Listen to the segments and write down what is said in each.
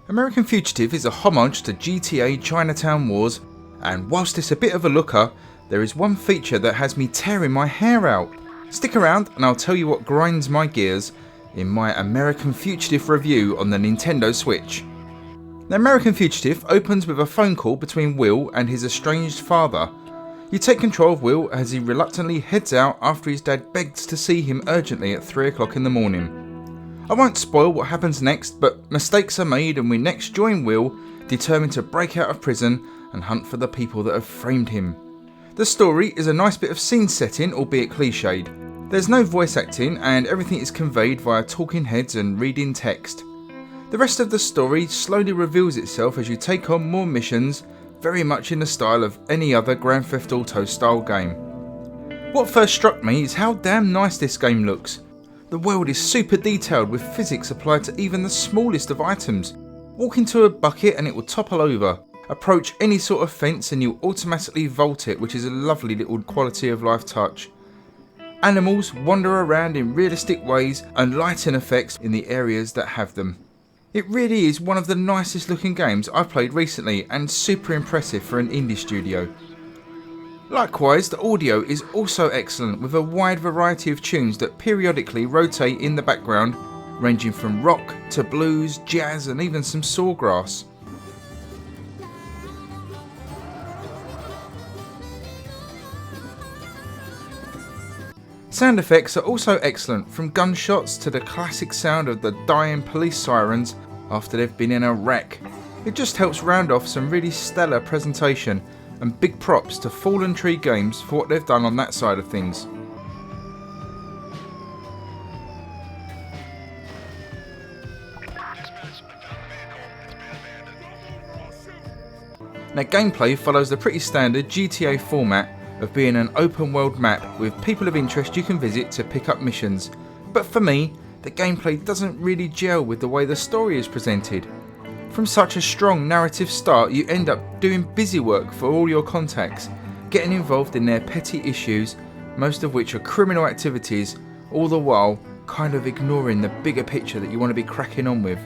American Fugitive is a homage to GTA Chinatown Wars, and whilst it's a bit of a looker, there is one feature that has me tearing my hair out. Stick around and I'll tell you what grinds my gears in my American Fugitive review on the Nintendo Switch. The American Fugitive opens with a phone call between Will and his estranged father. You take control of Will as he reluctantly heads out after his dad begs to see him urgently at 3 o'clock in the morning. I won't spoil what happens next, but mistakes are made and we next join Will, determined to break out of prison and hunt for the people that have framed him. The story is a nice bit of scene setting, albeit cliched. There's no voice acting and everything is conveyed via talking heads and reading text. The rest of the story slowly reveals itself as you take on more missions, very much in the style of any other Grand Theft Auto style game. What first struck me is how damn nice this game looks. The world is super detailed with physics applied to even the smallest of items. Walk into a bucket and it will topple over. Approach any sort of fence and you'll automatically vault it, which is a lovely little quality of life touch. Animals wander around in realistic ways and lighting effects in the areas that have them. It really is one of the nicest looking games I've played recently and super impressive for an indie studio. Likewise, the audio is also excellent with a wide variety of tunes that periodically rotate in the background, ranging from rock to blues, jazz and even some sawgrass. Sound effects are also excellent, from gunshots to the classic sound of the dying police sirens after they've been in a wreck. It just helps round off some really stellar presentation, and big props to Fallen Tree Games for what they've done on that side of things. Now, gameplay follows the pretty standard GTA format of being an open world map with people of interest you can visit to pick up missions, but for me, the gameplay doesn't really gel with the way the story is presented. From such a strong narrative start, you end up doing busy work for all your contacts, getting involved in their petty issues, most of which are criminal activities, all the while kind of ignoring the bigger picture that you want to be cracking on with.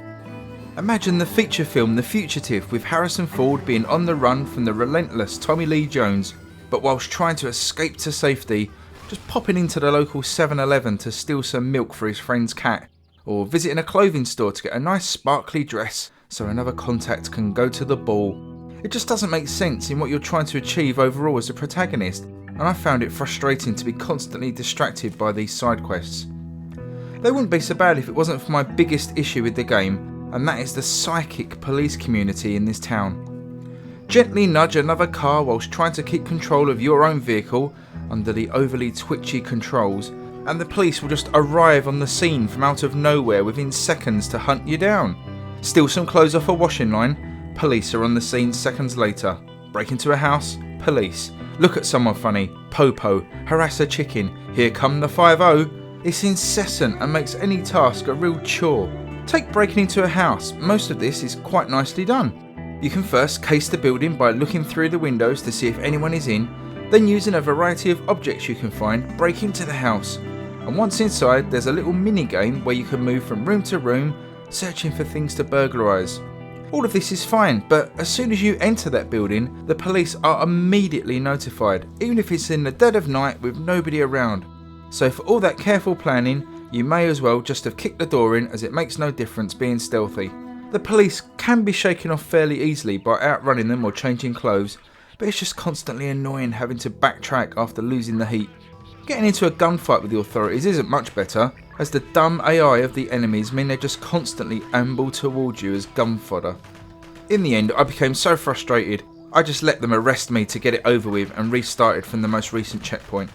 Imagine the feature film The Fugitive with Harrison Ford being on the run from the relentless Tommy Lee Jones, but whilst trying to escape to safety, just popping into the local 7-Eleven to steal some milk for his friend's cat, or visiting a clothing store to get a nice sparkly dress so another contact can go to the ball. It just doesn't make sense in what you're trying to achieve overall as a protagonist, and I found it frustrating to be constantly distracted by these side quests. They wouldn't be so bad if it wasn't for my biggest issue with the game, and that is the psychic police community in this town. Gently nudge another car whilst trying to keep control of your own vehicle under the overly twitchy controls, and the police will just arrive on the scene from out of nowhere within seconds to hunt you down. Steal some clothes off a washing line, police are on the scene seconds later. Break into a house, police. Look at someone funny, popo. Harass a chicken, here come the 5-0. It's incessant and makes any task a real chore. Take breaking into a house, most of this is quite nicely done. You can first case the building by looking through the windows to see if anyone is in, then using a variety of objects you can find, break into the house. And once inside, there's a little mini game where you can move from room to room, searching for things to burglarise. All of this is fine, but as soon as you enter that building, the police are immediately notified, even if it's in the dead of night with nobody around. So for all that careful planning, you may as well just have kicked the door in, as it makes no difference being stealthy. The police can be shaken off fairly easily by outrunning them or changing clothes, but it's just constantly annoying having to backtrack after losing the heat. Getting into a gunfight with the authorities isn't much better, as the dumb AI of the enemies mean they just constantly amble towards you as gun fodder. In the end, I became so frustrated, I just let them arrest me to get it over with and restarted from the most recent checkpoint.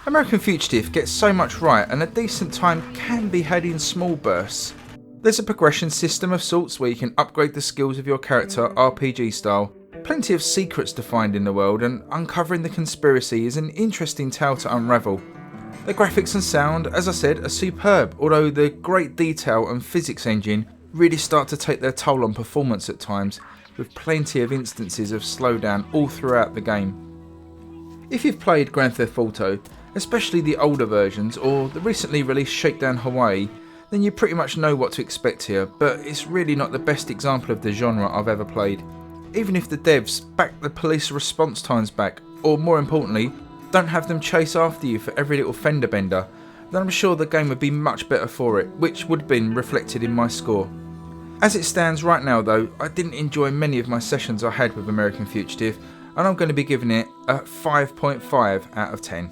American Fugitive gets so much right, and a decent time can be had in small bursts. There's a progression system of sorts where you can upgrade the skills of your character RPG style. Plenty of secrets to find in the world, and uncovering the conspiracy is an interesting tale to unravel. The graphics and sound, as I said, are superb, although the great detail and physics engine really start to take their toll on performance at times, with plenty of instances of slowdown all throughout the game. If you've played Grand Theft Auto, especially the older versions or the recently released Shakedown Hawaii, then you pretty much know what to expect here, but it's really not the best example of the genre I've ever played. Even if the devs back the police response times back, or more importantly, don't have them chase after you for every little fender bender, then I'm sure the game would be much better for it, which would have been reflected in my score. As it stands right now though, I didn't enjoy many of my sessions I had with American Fugitive, and I'm going to be giving it a 5.5 out of 10.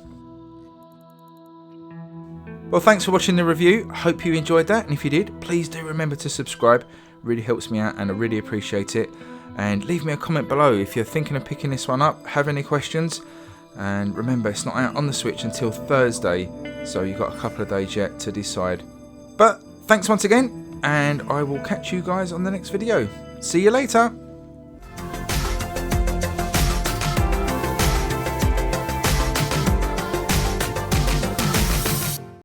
Well, thanks for watching the review. I hope you enjoyed that, and if you did, please do remember to subscribe. It really helps me out and I really appreciate it. And leave me a comment below if you're thinking of picking this one up, have any questions. And remember, it's not out on the Switch until Thursday, so you've got a couple of days yet to decide. But thanks once again, and I will catch you guys on the next video. See you later.